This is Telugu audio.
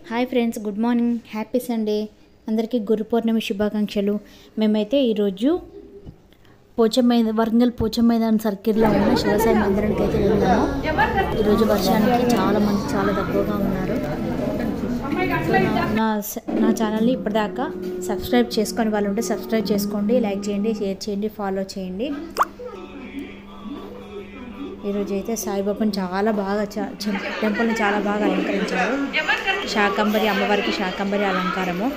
Hi friends, good morning, happy Sunday. అందరికీ గురు పౌర్ణమి శుభాకాంక్షలు. మేమైతే ఈరోజు వరంగల్ పోచమ్మైదాన్ సర్కిల్లో ఉన్న శివసాయి మందిరానికి అయితే వెళ్ళాము. ఈరోజు వర్షానికి చాలామంది చాలా తక్కువగా ఉన్నారు. నా ఛానల్ని ఇప్పటిదాకా సబ్స్క్రైబ్ చేసుకొని వాళ్ళు ఉంటే సబ్స్క్రైబ్ చేసుకోండి, లైక్ చేయండి, షేర్ చేయండి, ఫాలో చేయండి. ఈరోజు అయితే సాయిబాబాని చాలా బాగా టెంపుల్ని చాలా బాగా అలంకరించారు. శాకంబరి అమ్మవారికి శాకంబరి అలంకారము.